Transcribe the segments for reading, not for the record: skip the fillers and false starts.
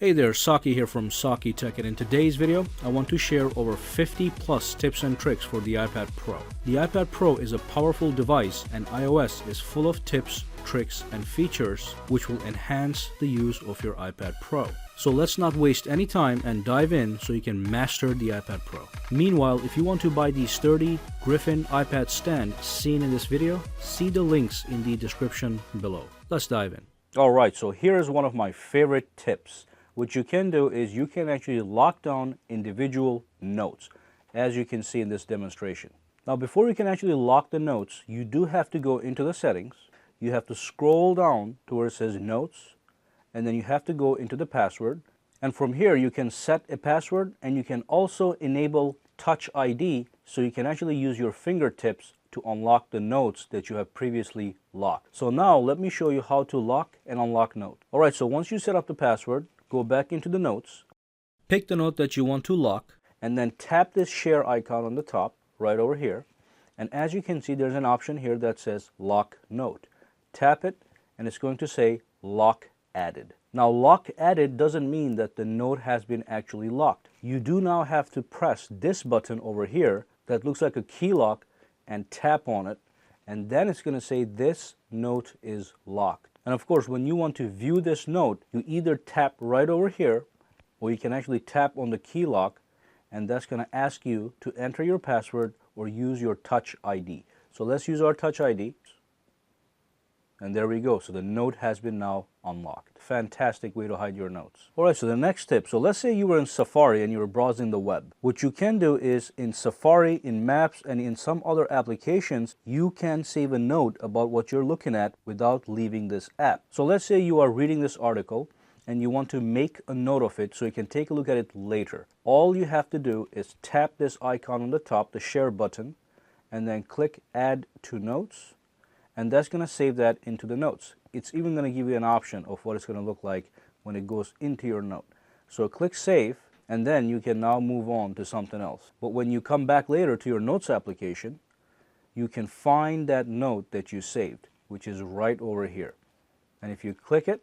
Hey there, Saki here from Sakitech, and in today's video, I want to share over 50 plus tips and tricks for the iPad Pro. The iPad Pro is a powerful device and iOS is full of tips, tricks, and features which will enhance the use of your iPad Pro. So let's not waste any time and dive in so you can master the iPad Pro. Meanwhile, if you want to buy the sturdy Griffin iPad stand seen in this video, see the links in the description below. Let's dive in. Alright, so here is one of my favorite tips. What you can do is you can actually lock down individual notes, as you can see in this demonstration. Now, before you can actually lock the notes, you do have to go into the settings. You have to scroll down to where it says Notes, and then you have to go into the password. And from here, you can set a password, and you can also enable Touch ID, so you can actually use your fingertips to unlock the notes that you have previously locked. So now, let me show you how to lock and unlock notes. Alright, so once you set up the password, go back into the notes, pick the note that you want to lock, and then tap this share icon on the top, right over here. And as you can see, there's an option here that says Lock Note. Tap it, and it's going to say Lock Added. Now, Lock Added doesn't mean that the note has been actually locked. You do now have to press this button over here that looks like a key lock and tap on it, and then it's going to say this note is locked. And of course, when you want to view this note, you either tap right over here, or you can actually tap on the key lock, and that's going to ask you to enter your password or use your Touch ID. So let's use our Touch ID. And there we go. So the note has been now unlocked. Fantastic way to hide your notes. Alright, so the next tip. So let's say you were in Safari and you were browsing the web. What you can do is in Safari, in Maps, and in some other applications, you can save a note about what you're looking at without leaving this app. So let's say you are reading this article and you want to make a note of it so you can take a look at it later. All you have to do is tap this icon on the top, the share button, and then click Add to Notes. And that's going to save that into the notes. It's even going to give you an option of what it's going to look like when it goes into your note. So click Save, and then you can now move on to something else. But when you come back later to your Notes application, you can find that note that you saved, which is right over here. And if you click it,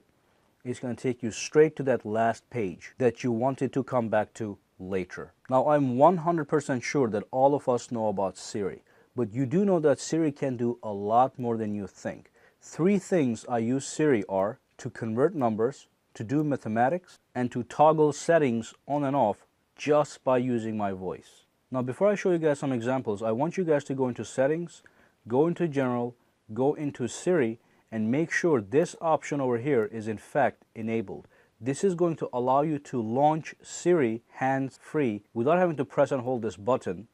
it's going to take you straight to that last page that you wanted to come back to later. Now, I'm 100% sure that all of us know about Siri. But you do know that Siri can do a lot more than you think. 3 things I use Siri are to convert numbers, to do mathematics, and to toggle settings on and off just by using my voice. Now, before I show you guys some examples, I want you guys to go into Settings, go into General, go into Siri, and make sure this option over here is in fact enabled. This is going to allow you to launch Siri hands-free without having to press and hold this button,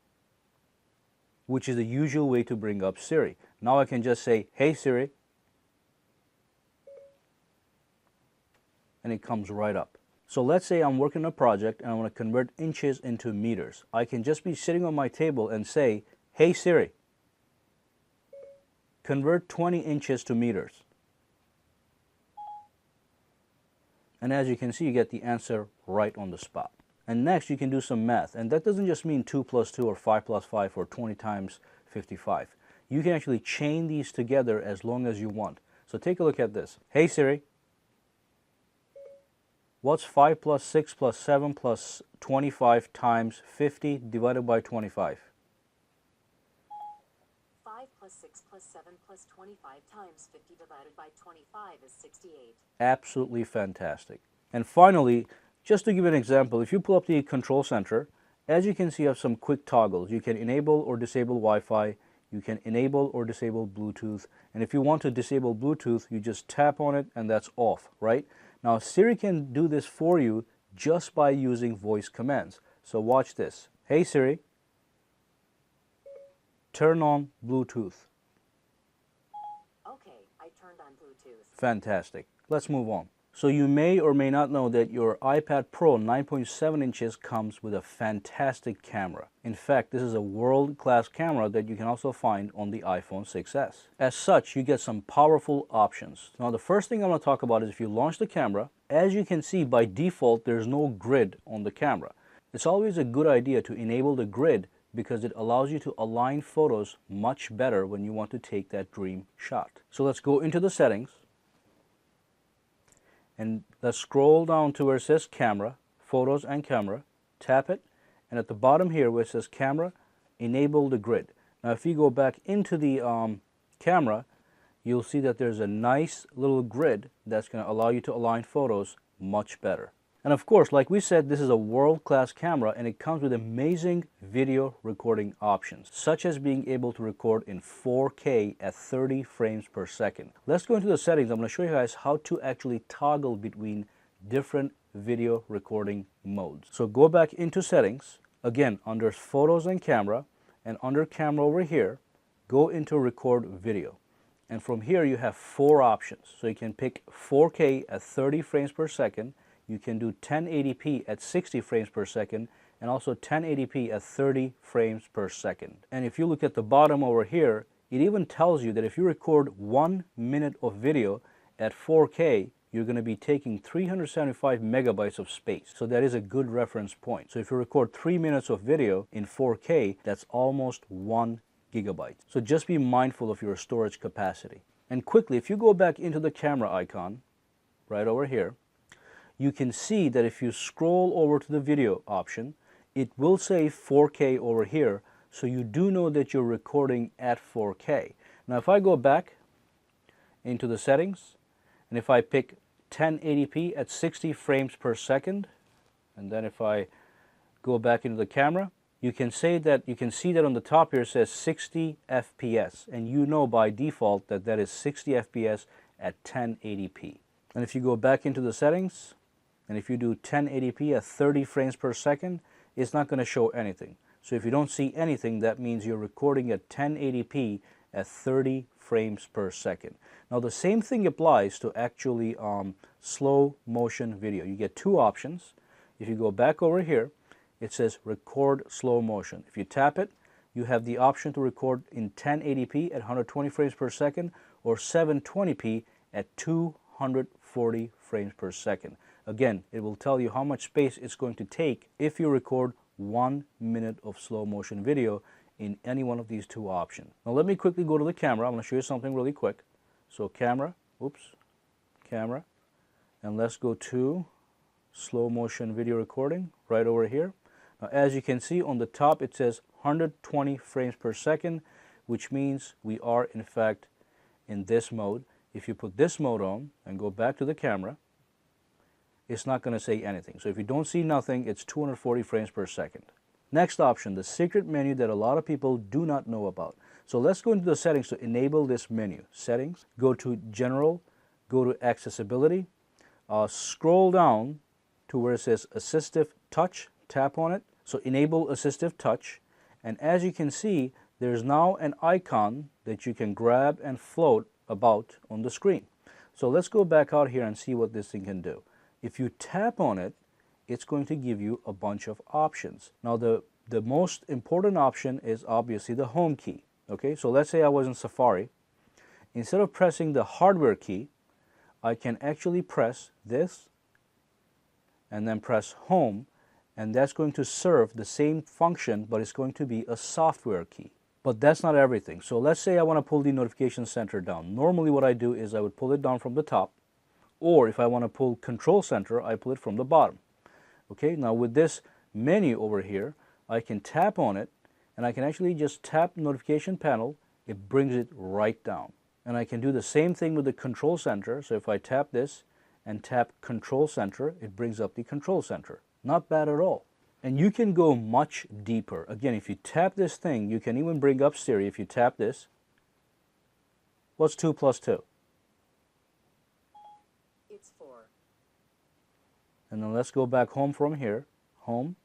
which is the usual way to bring up Siri. Now I can just say, "Hey Siri," and it comes right up. So let's say I'm working on a project and I want to convert inches into meters. I can just be sitting on my table and say, "Hey Siri, convert 20 inches to meters." And as you can see, you get the answer right on the spot. And next, you can do some math. And that doesn't just mean 2 plus 2 or 5 plus 5 or 20 times 55. You can actually chain these together as long as you want. So take a look at this. "Hey Siri, what's 5 plus 6 plus 7 plus 25 times 50 divided by 25? 5 plus 6 plus 7 plus 25 times 50 divided by 25 is 68. Absolutely fantastic. And finally, just to give an example, if you pull up the control center, as you can see, you have some quick toggles. You can enable or disable Wi-Fi, you can enable or disable Bluetooth, and if you want to disable Bluetooth, you just tap on it and that's off, right? Now, Siri can do this for you just by using voice commands. So watch this. "Hey Siri, turn on Bluetooth." Okay, I turned on Bluetooth. Fantastic. Let's move on. So you may or may not know that your iPad Pro 9.7 inches comes with a fantastic camera. In fact, this is a world-class camera that you can also find on the iPhone 6s. As such, you get some powerful options. Now, the first thing I want to talk about is if you launch the camera, as you can see by default, there's no grid on the camera. It's always a good idea to enable the grid because it allows you to align photos much better when you want to take that dream shot. So let's go into the settings. and let's scroll down to where it says camera, photos and camera, tap it, and at the bottom here where it says camera, enable the grid. Now if you go back into the camera, you'll see that there's a nice little grid that's going to allow you to align photos much better. And of course, like we said, this is a world-class camera and it comes with amazing video recording options, such as being able to record in 4K at 30 frames per second. Let's go into the settings. I'm going to show you guys how to actually toggle between different video recording modes. So go back into settings, again under photos and camera, and under camera over here, go into record video. And from here you have 4 options. So you can pick 4K at 30 frames per second, you can do 1080p at 60 frames per second, and also 1080p at 30 frames per second. And if you look at the bottom over here, it even tells you that if you record 1 minute of video at 4K, you're going to be taking 375 megabytes of space. So that is a good reference point. So if you record 3 minutes of video in 4K, that's almost 1 gigabyte. So just be mindful of your storage capacity. And quickly, if you go back into the camera icon, right over here, you can see that if you scroll over to the video option, it will say 4K over here, so you do know that you're recording at 4K. Now if I go back into the settings, and if I pick 1080p at 60 frames per second, and then if I go back into the camera, you can see that on the top here it says 60 FPS, and you know by default that that is 60 FPS at 1080p. And if you go back into the settings, and if you do 1080p at 30 frames per second, it's not going to show anything. So if you don't see anything, that means you're recording at 1080p at 30 frames per second. Now the same thing applies to actually slow motion video. You get 2 options. If you go back over here, it says record slow motion. If you tap it, you have the option to record in 1080p at 120 frames per second or 720p at 240 frames per second. Again, it will tell you how much space it's going to take if you record 1 minute of slow motion video in any one of these 2 options. Now let me quickly go to the camera. I'm going to show you something really quick. So camera, camera, and let's go to slow motion video recording right over here. Now as you can see on the top it says 120 frames per second, which means we are in fact in this mode. If you put this mode on and go back to the camera, it's not going to say anything. So if you don't see nothing, it's 240 frames per second. Next option, the secret menu that a lot of people do not know about. So let's go into the settings to enable this menu. Settings, go to General, go to Accessibility, scroll down to where it says Assistive Touch, tap on it. So enable Assistive Touch, and as you can see, there's now an icon that you can grab and float about on the screen. So let's go back out here and see what this thing can do. If you tap on it, it's going to give you a bunch of options. Now the most important option is obviously the home key. Okay, so let's say I was in Safari. Instead of pressing the hardware key, I can actually press this and then press home, and that's going to serve the same function, but it's going to be a software key. But that's not everything. So let's say I want to pull the notification center down. Normally what I do is I would pull it down from the top, or if I want to pull control center, I pull it from the bottom. Okay, now with this menu over here, I can tap on it, and I can actually just tap notification panel. It brings it right down. And I can do the same thing with the control center. So if I tap this and tap control center, it brings up the control center. Not bad at all. And you can go much deeper. Again, if you tap this thing, you can even bring up Siri. If you tap this, what's 2 plus 2? It's 4. And then let's go back home from here. Home.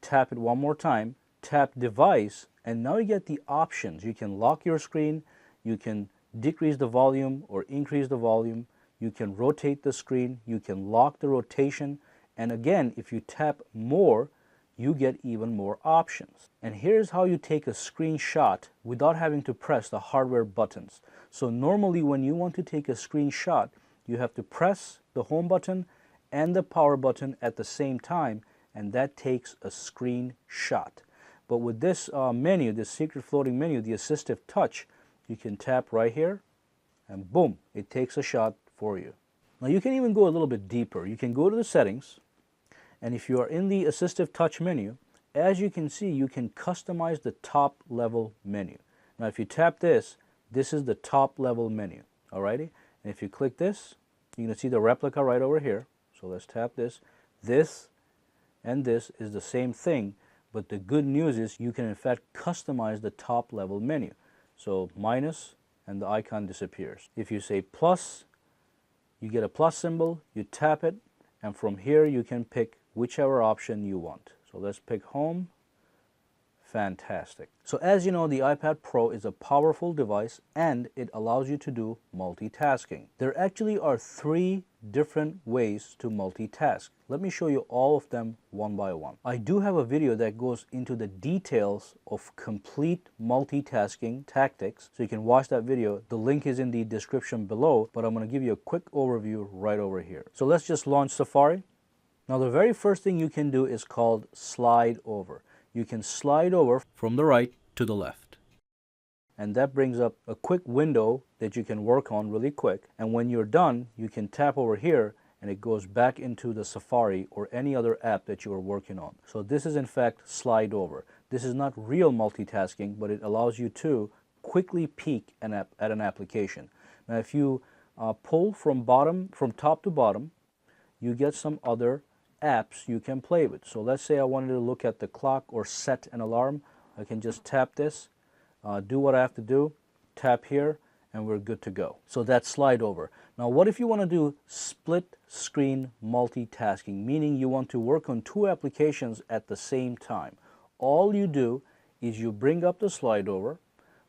Tap it one more time. Tap device. And now you get the options. You can lock your screen. You can decrease the volume or increase the volume. You can rotate the screen. You can lock the rotation. And again, if you tap more, you get even more options. And here's how you take a screenshot without having to press the hardware buttons. So normally when you want to take a screenshot, you have to press the home button and the power button at the same time, and that takes a screenshot. But with this menu, this secret floating menu, the Assistive Touch, you can tap right here and boom, it takes a shot for you. Now you can even go a little bit deeper. You can go to the settings, and if you are in the Assistive Touch menu, as you can see, you can customize the top level menu. Now if you tap this, this is the top level menu, alrighty? And if you click this, you can see the replica right over here. So let's tap this. This and this is the same thing, but the good news is you can in fact customize the top level menu. So minus, and the icon disappears. If you say plus, you get a plus symbol, you tap it, and from here you can pick whichever option you want. So let's pick home. Fantastic. So as you know, the iPad Pro is a powerful device and it allows you to do multitasking. There actually are 3 different ways to multitask. Let me show you all of them one by one. I do have a video that goes into the details of complete multitasking tactics, so you can watch that video. The link is in the description below, but I'm going to give you a quick overview right over here. So let's just launch Safari. Now the very first thing you can do is called slide over. You can slide over from the right to the left. And that brings up a quick window that you can work on really quick. And when you're done, you can tap over here and it goes back into the Safari or any other app that you are working on. So this is in fact slide over. This is not real multitasking, but it allows you to quickly peek at an application. Now if you pull from top to bottom, you get some other apps you can play with. So let's say I wanted to look at the clock or set an alarm. I can just tap this, do what I have to do, tap here, and we're good to go. So that's slide over. Now what if you want to do split screen multitasking, meaning you want to work on 2 applications at the same time? All you do is you bring up the slide over,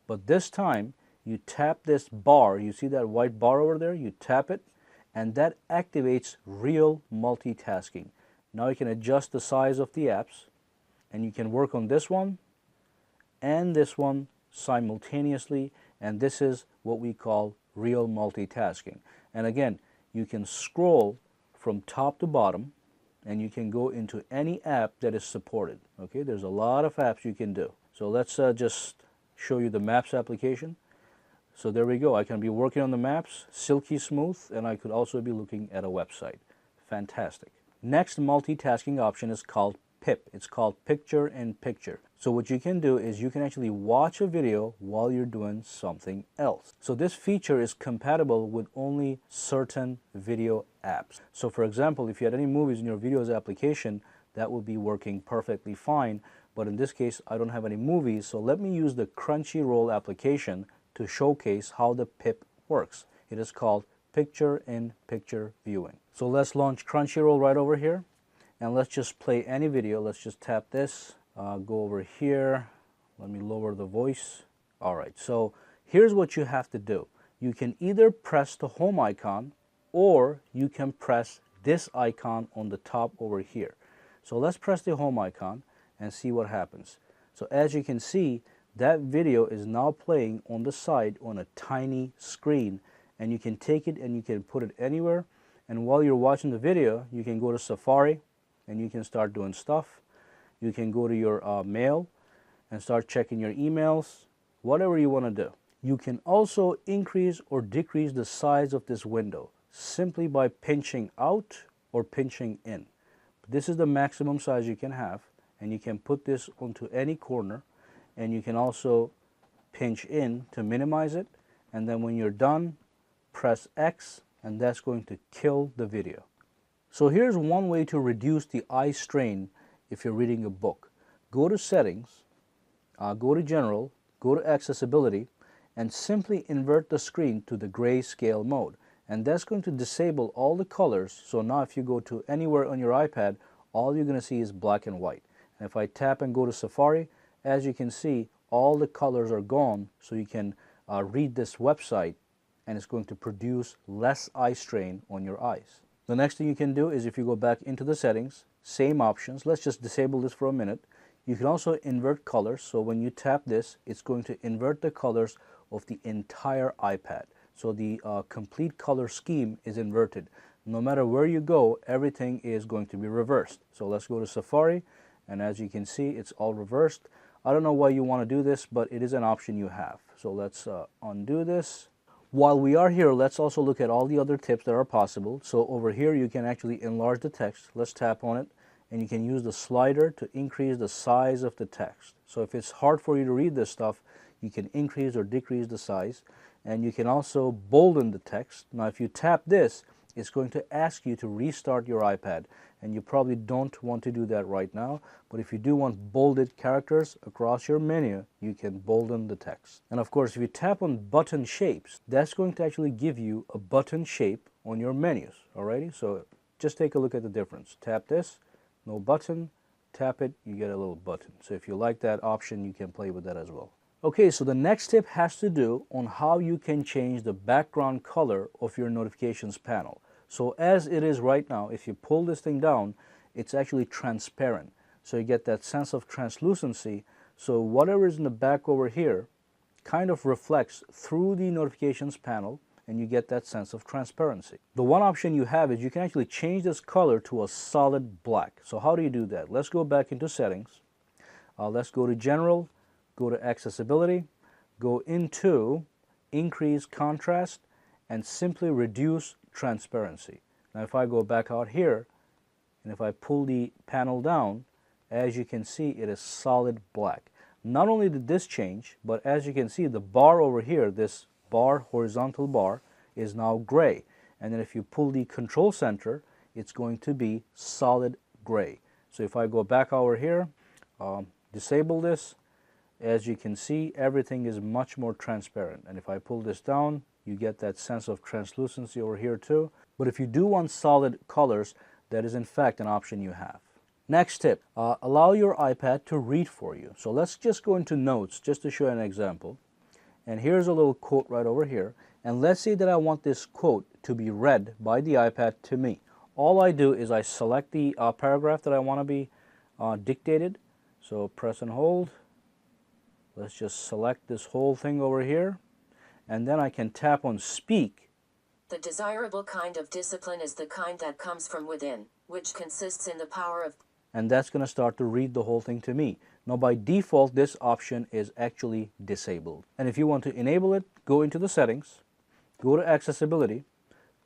but this time you tap this bar. You see that white bar over there? You tap it, and that activates real multitasking. Now you can adjust the size of the apps, and you can work on this one and this one simultaneously, and this is what we call real multitasking. And again, you can scroll from top to bottom, and you can go into any app that is supported. Okay, there's a lot of apps you can do. So let's just show you the Maps application. So there we go. I can be working on the maps, silky smooth, and I could also be looking at a website. Fantastic. Next multitasking option is called PIP. It's called Picture in Picture. So what you can do is you can actually watch a video while you're doing something else. So this feature is compatible with only certain video apps. So for example, if you had any movies in your videos application, that would be working perfectly fine. But in this case, I don't have any movies, so let me use the Crunchyroll application to showcase how the PIP works. It is called Picture in Picture Viewing. So let's launch Crunchyroll right over here, and let's just play any video. Let's just tap this, go over here. Let me lower the voice. All right, so here's what you have to do. You can either press the home icon, or you can press this icon on the top over here. So let's press the home icon and see what happens. So as you can see, that video is now playing on the side on a tiny screen, and you can take it and you can put it anywhere. And while you're watching the video, you can go to Safari and you can start doing stuff. You can go to your mail and start checking your emails, whatever you want to do. You can also increase or decrease the size of this window simply by pinching out or pinching in. This is the maximum size you can have, and you can put this onto any corner, and you can also pinch in to minimize it, and then when you're done, press X, and that's going to kill the video. So here's one way to reduce the eye strain if you're reading a book. Go to Settings, go to General, go to Accessibility, and simply invert the screen to the grayscale mode. And that's going to disable all the colors, so now if you go to anywhere on your iPad, all you're going to see is black and white. And if I tap and go to Safari, as you can see, all the colors are gone, so you can read this website, and it's going to produce less eye strain on your eyes. The next thing you can do is if you go back into the settings, same options. Let's just disable this for a minute. You can also invert colors, so when you tap this, it's going to invert the colors of the entire iPad. So the complete color scheme is inverted. No matter where you go, everything is going to be reversed. So let's go to Safari, and as you can see, it's all reversed. I don't know why you want to do this, but it is an option you have. So let's undo this. While we are here, let's also look at all the other tips that are possible. So over here, you can actually enlarge the text. Let's tap on it, and you can use the slider to increase the size of the text. So if it's hard for you to read this stuff, you can increase or decrease the size, and you can also bolden the text. Now if you tap this, it's going to ask you to restart your iPad, and you probably don't want to do that right now, but if you do want bolded characters across your menu, you can bolden the text. And of course, if you tap on button shapes, that's going to actually give you a button shape on your menus. Alrighty, so just take a look at the difference. Tap this, no button, tap it, you get a little button. So if you like that option, you can play with that as well. Okay, so the next tip has to do on how you can change the background color of your notifications panel. So as it is right now, if you pull this thing down, it's actually transparent. So you get that sense of translucency. So whatever is in the back over here kind of reflects through the notifications panel, and you get that sense of transparency. The one option you have is you can actually change this color to a solid black. So how do you do that? Let's go back into settings. Let's go to general, go to accessibility, go into increase contrast, and simply reduce transparency. Now if I go back out here, and if I pull the panel down, as you can see, it is solid black. Not only did this change, but as you can see, the bar over here, this bar, horizontal bar, is now gray. And then if you pull the control center, it's going to be solid gray. So if I go back over here, disable this, as you can see, everything is much more transparent. And if I pull this down, you get that sense of translucency over here too. But if you do want solid colors, that is in fact an option you have. Next tip, allow your iPad to read for you. So let's just go into notes just to show an example. And here's a little quote right over here. And let's say that I want this quote to be read by the iPad to me. All I do is I select the paragraph that I want to be dictated. So press and hold. Let's just select this whole thing over here. And then I can tap on speak. The desirable kind of discipline is the kind that comes from within, which consists in the power of... And that's going to start to read the whole thing to me. Now by default, this option is actually disabled. And if you want to enable it, go into the settings, go to accessibility,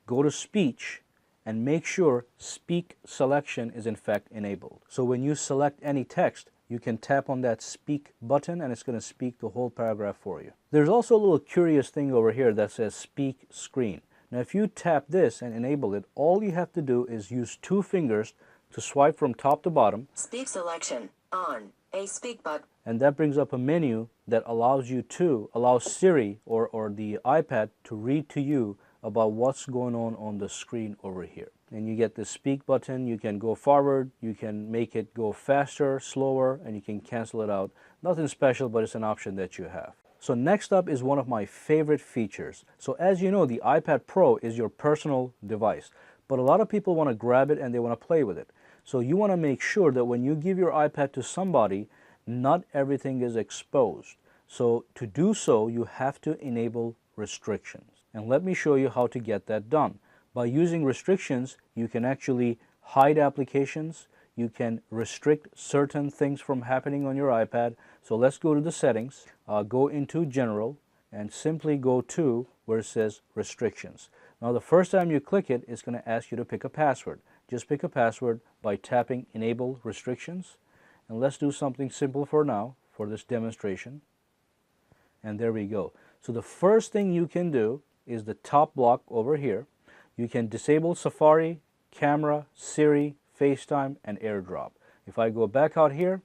go to speech, and make sure speak selection is in fact enabled. So when you select any text, you can tap on that speak button and it's going to speak the whole paragraph for you. There's also a little curious thing over here that says speak screen. Now if you tap this and enable it, all you have to do is use 2 fingers to swipe from top to bottom. Speak selection on a speak button. And that brings up a menu that allows you to allow Siri or the iPad to read to you about what's going on the screen over here. And you get the speak button. You can go forward, you can make it go faster, slower, and you can cancel it out. Nothing special, but it's an option that you have. So next up is one of my favorite features. So as you know, the iPad Pro is your personal device, but a lot of people want to grab it and they want to play with it. So you want to make sure that when you give your iPad to somebody, not everything is exposed. So to do so, you have to enable restrictions. And let me show you how to get that done. By using restrictions, you can actually hide applications. You can restrict certain things from happening on your iPad. So let's go to the settings, go into general, and simply go to where it says restrictions. Now the first time you click it, it's going to ask you to pick a password. Just pick a password by tapping enable restrictions. And let's do something simple for now, for this demonstration. And there we go. So the first thing you can do is the top block over here. You can disable Safari, Camera, Siri, FaceTime, and AirDrop. If I go back out here,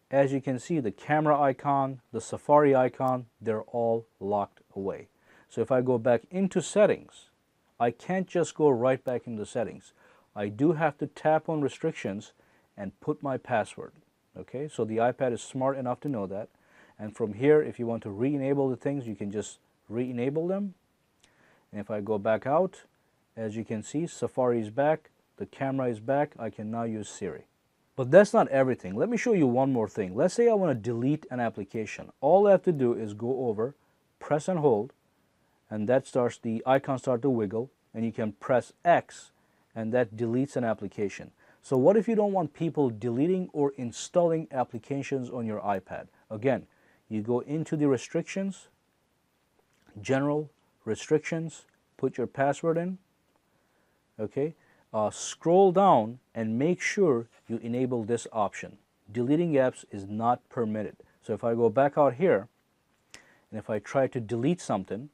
as you can see, the camera icon, the Safari icon, they're all locked away. So if I go back into settings, I can't just go right back into settings. I do have to tap on restrictions and put my password. Okay, so the iPad is smart enough to know that. And from here, if you want to re-enable the things, you can just re-enable them. And if I go back out, as you can see, Safari is back, the camera is back, I can now use Siri. But that's not everything. Let me show you one more thing. Let's say I want to delete an application. All I have to do is go over, press and hold, and that starts, the icons start to wiggle, and you can press X, and that deletes an application. So what if you don't want people deleting or installing applications on your iPad? Again, you go into the restrictions, general, restrictions, put your password in, okay? Scroll down and make sure you enable this option. Deleting apps is not permitted. So if I go back out here, and if I try to delete something,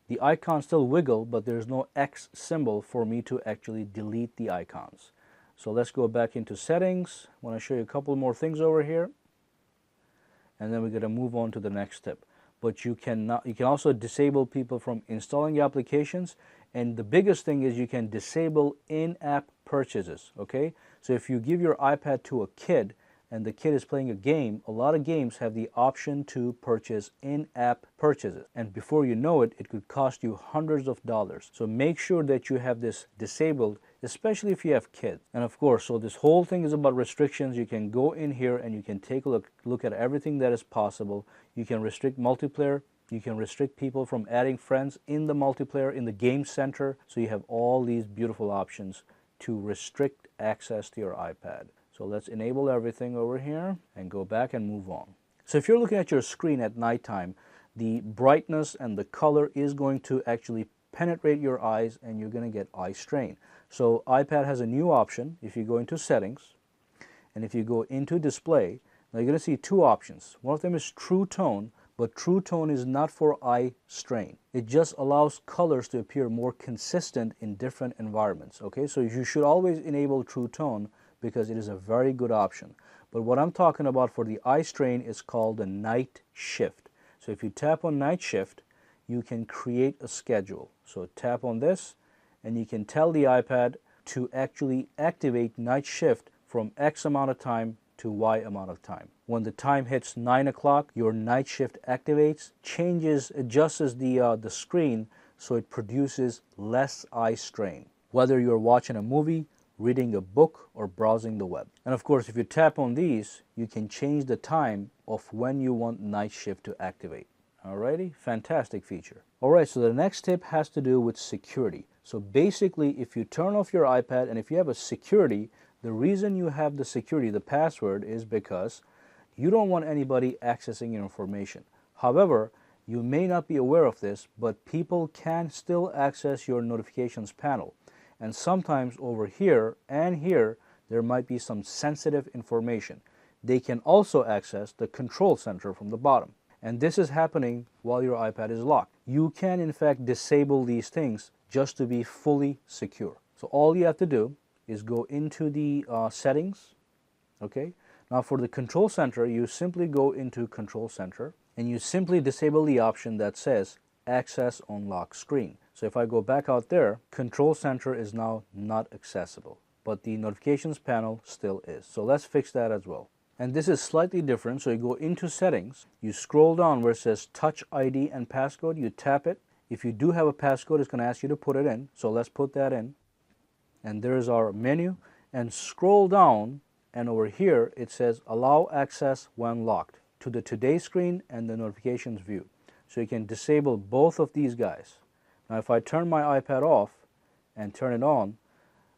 the icons still wiggle, but there's no X symbol for me to actually delete the icons. So let's go back into settings. I want to show you a couple more things over here. And then we're going to move on to the next step. But you can also disable people from installing applications. And the biggest thing is you can disable in-app purchases, okay? So if you give your iPad to a kid and the kid is playing a game, a lot of games have the option to purchase in-app purchases. And before you know it, it could cost you hundreds of dollars. So make sure that you have this disabled, especially if you have kids. And of course, so this whole thing is about restrictions. You can go in here and you can take a look at everything that is possible. You can restrict multiplayer. You can restrict people from adding friends in the multiplayer, in the game center. So you have all these beautiful options to restrict access to your iPad. So let's enable everything over here and go back and move on. So if you're looking at your screen at nighttime, the brightness and the color is going to actually penetrate your eyes and you're going to get eye strain. So iPad has a new option. If you go into settings and if you go into display, now you're going to see two options. One of them is true tone, but true tone is not for eye strain. It just allows colors to appear more consistent in different environments. Okay, so you should always enable true tone because it is a very good option. But what I'm talking about for the eye strain is called the night shift. So if you tap on night shift, you can create a schedule. So tap on this and you can tell the iPad to actually activate night shift from X amount of time to Y amount of time. When the time hits 9 o'clock, your night shift activates, adjusts the screen so it produces less eye strain, whether you're watching a movie, reading a book, or browsing the web. And of course, if you tap on these, you can change the time of when you want night shift to activate. Alrighty, fantastic feature. Alright, so the next tip has to do with security. So basically, if you turn off your iPad and if you have a security, the reason you have the security, the password, is because you don't want anybody accessing your information. However, you may not be aware of this, but people can still access your notifications panel. And sometimes over here and here, there might be some sensitive information. They can also access the control center from the bottom. And this is happening while your iPad is locked. You can in fact disable these things just to be fully secure. So all you have to do is go into the settings, okay? Now for the control center, you simply go into control center and you simply disable the option that says access on lock screen. So if I go back out there, control center is now not accessible, but the notifications panel still is. So let's fix that as well. And this is slightly different. So you go into settings, you scroll down where it says touch ID and passcode, you tap it. If you do have a passcode, it's going to ask you to put it in. So let's put that in. And there's our menu. And scroll down, and over here it says allow access when locked to the today screen and the notifications view. So you can disable both of these guys. Now if I turn my iPad off and turn it on,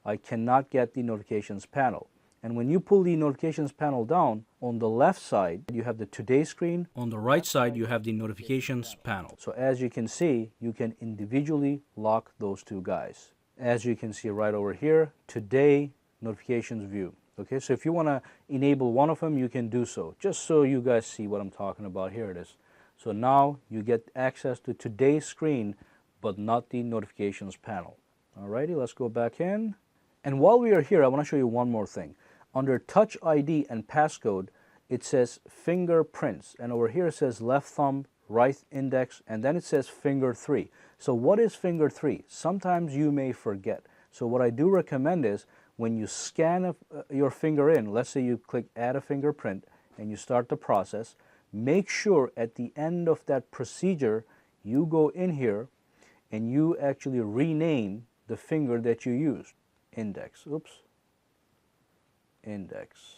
I cannot get the notifications panel. And when you pull the notifications panel down, on the left side you have the today screen. On the right side you have the notifications panel. So as you can see, you can individually lock those two guys. As you can see right over here, today notifications view. Okay, so if you want to enable one of them, you can do so. Just so you guys see what I'm talking about, here it is. So now you get access to today's screen, but not the notifications panel. Alrighty, let's go back in. And while we are here, I want to show you one more thing. Under Touch ID and passcode, it says fingerprints. And over here it says left thumb, right index, and then it says finger 3. So what is finger 3? Sometimes you may forget. So what I do recommend is when you scan your finger in, let's say you click add a fingerprint and you start the process, make sure at the end of that procedure, you go in here and you actually rename the finger that you used. Index, index.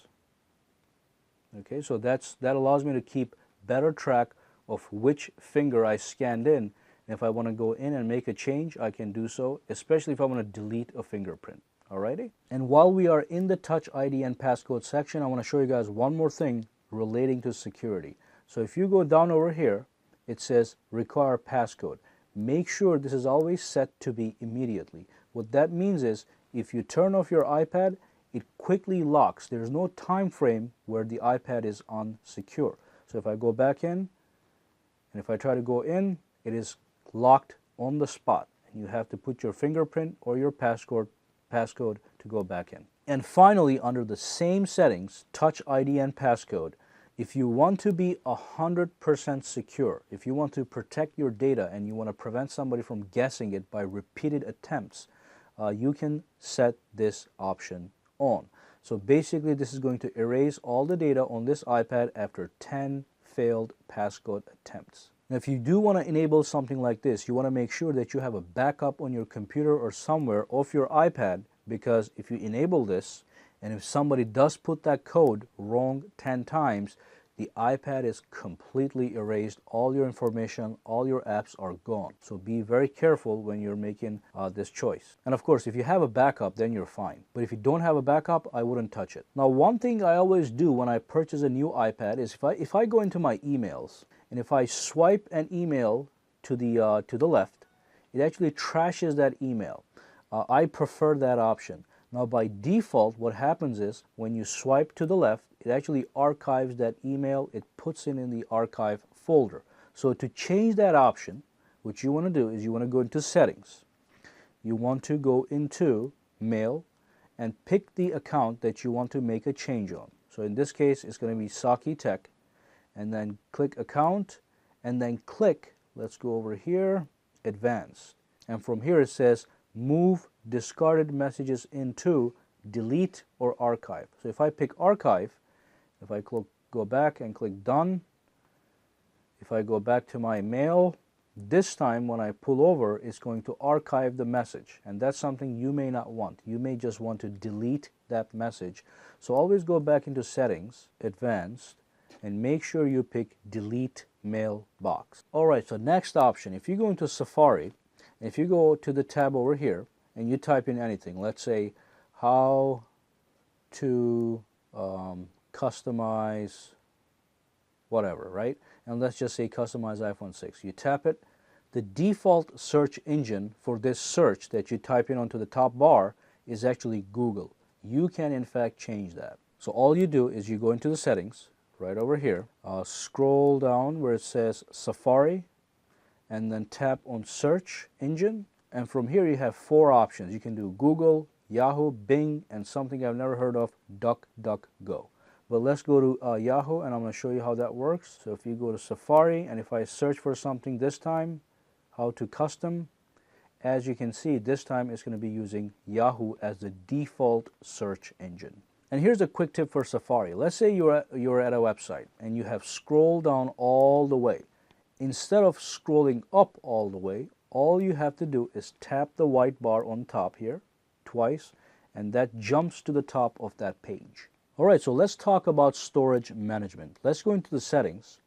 Okay, so that allows me to keep better track of which finger I scanned in. And if I want to go in and make a change, I can do so, especially if I want to delete a fingerprint. Alrighty? And while we are in the Touch ID and passcode section, I want to show you guys one more thing relating to security. So if you go down over here, it says require passcode. make sure this is always set to be immediately. What that means is if you turn off your iPad, it quickly locks. There's no time frame where the iPad is unsecure. So if I go back in, and if I try to go in, it is locked on the spot. And you have to put your fingerprint or your passcode to go back in. And finally, under the same settings, Touch ID and passcode, if you want to be 100% secure, if you want to protect your data and you want to prevent somebody from guessing it by repeated attempts, you can set this option on. So basically this is going to erase all the data on this iPad after 10 failed passcode attempts. Now if you do want to enable something like this, you want to make sure that you have a backup on your computer or somewhere of your iPad, because if you enable this and if somebody does put that code wrong 10 times, the iPad is completely erased. All your information, all your apps are gone. So be very careful when you're making this choice. And of course, if you have a backup, then you're fine. But if you don't have a backup, I wouldn't touch it. Now, one thing I always do when I purchase a new iPad is if I go into my emails and if I swipe an email to the left, it actually trashes that email. I prefer that option. Now by default, what happens is when you swipe to the left, it actually archives that email. It puts it in the archive folder. So to change that option, what you want to do is you want to go into settings. You want to go into mail and pick the account that you want to make a change on. So in this case, it's going to be sakitech, and then click account, and then click, let's go over here, advanced. And from here it says move discarded messages into delete or archive. So if I pick archive, if I go back and click done, if I go back to my mail, this time when I pull over, it's going to archive the message, and that's something you may not want. You may just want to delete that message. So always go back into settings, advanced, and make sure you pick delete mailbox. Alright, so next option, if you go into Safari, if you go to the tab over here and you type in anything, let's say how to customize whatever, right? And let's just say customize iPhone 6. You tap it. The default search engine for this search that you type in onto the top bar is actually Google. You can in fact change that. So all you do is you go into the settings right over here, scroll down where it says Safari, and then tap on search engine, and from here you have 4 options. You can do Google, Yahoo, Bing, and something I've never heard of, DuckDuckGo. But let's go to Yahoo, and I'm going to show you how that works. So if you go to Safari, and if I search for something this time, how to custom, as you can see, this time it's going to be using Yahoo as the default search engine. And here's a quick tip for Safari. Let's say you're at a website and you have scrolled down all the way. Instead of scrolling up all the way, all you have to do is tap the white bar on top here twice, and that jumps to the top of that page. Alright, so let's talk about storage management. Let's go into the settings,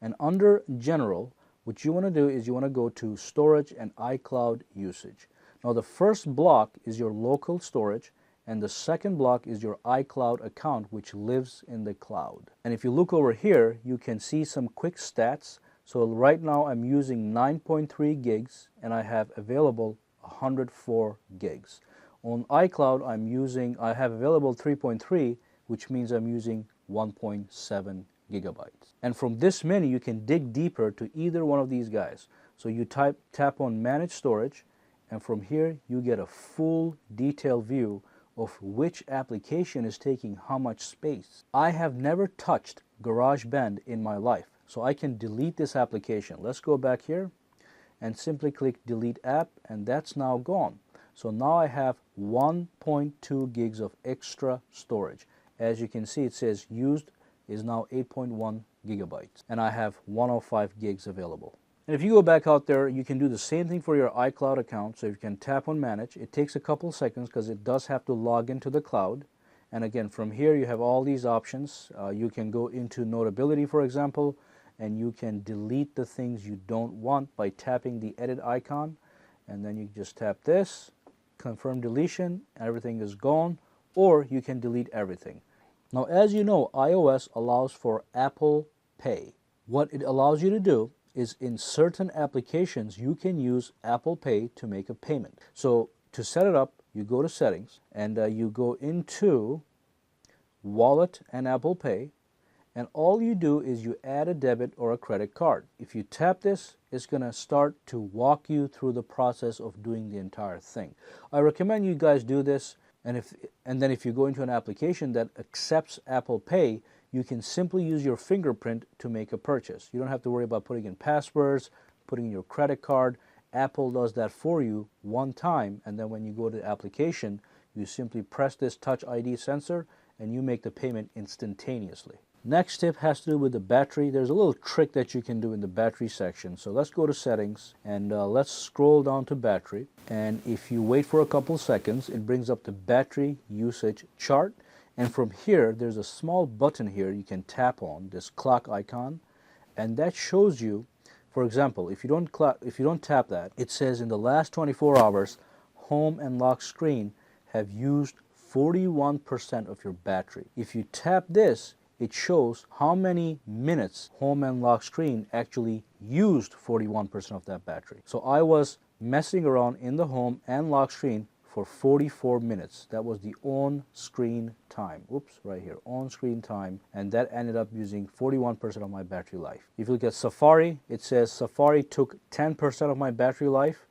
and under general, what you want to do is you want to go to storage and iCloud usage. Now the first block is your local storage, and the second block is your iCloud account, which lives in the cloud. And if you look over here, you can see some quick stats. So right now I'm using 9.3 gigs and I have available 104 gigs. On iCloud I have available 3.3, which means I'm using 1.7 gigabytes. And from this menu you can dig deeper to either one of these guys. So you tap on manage storage, and from here you get a full detailed view of which application is taking how much space. I have never touched GarageBand in my life, so I can delete this application. Let's go back here and simply click delete app, and that's now gone. So now I have 1.2 gigs of extra storage. As you can see, it says used is now 8.1 gigabytes, and I have 105 gigs available. And if you go back out there, you can do the same thing for your iCloud account. So you can tap on manage. It takes a couple seconds because it does have to log into the cloud. And again, from here you have all these options. You can go into Notability, for example, and you can delete the things you don't want by tapping the edit icon. And then you just tap this, confirm deletion, everything is gone. Or you can delete everything. Now, as you know, iOS allows for Apple Pay. What it allows you to do is in certain applications you can use Apple Pay to make a payment. So to set it up, you go to settings and you go into Wallet and Apple Pay, and all you do is you add a debit or a credit card. If you tap this, it's going to start to walk you through the process of doing the entire thing. I recommend you guys do this, and then if you go into an application that accepts Apple Pay, you can simply use your fingerprint to make a purchase. You don't have to worry about putting in passwords, putting in your credit card. Apple does that for you one time, and then when you go to the application, you simply press this Touch ID sensor and you make the payment instantaneously. Next tip has to do with the battery. There's a little trick that you can do in the battery section. So let's go to settings and let's scroll down to battery. And if you wait for a couple seconds, it brings up the battery usage chart. And from here, there's a small button here you can tap on, this clock icon. And that shows you, for example, if you don't tap that, it says in the last 24 hours, home and lock screen have used 41% of your battery. If you tap this, it shows how many minutes home and lock screen actually used 41% of that battery. So I was messing around in the home and lock screen for 44 minutes. That was the on screen time. Oops, right here, on screen time. And that ended up using 41% of my battery life. If you look at Safari, it says Safari took 10% of my battery life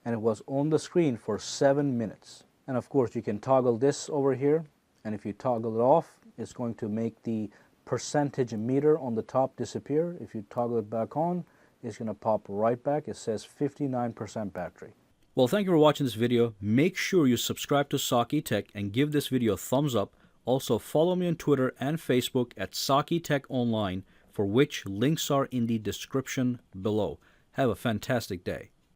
and it was on the screen for 7 minutes. And of course you can toggle this over here, and if you toggle it off, it's going to make the percentage meter on the top disappear. If you toggle it back on, it's going to pop right back. It says 59% battery. Well, thank you for watching this video. Make sure you subscribe to sakitech and give this video a thumbs up. Also, follow me on Twitter and Facebook at sakitech online, for which links are in the description below. Have a fantastic day.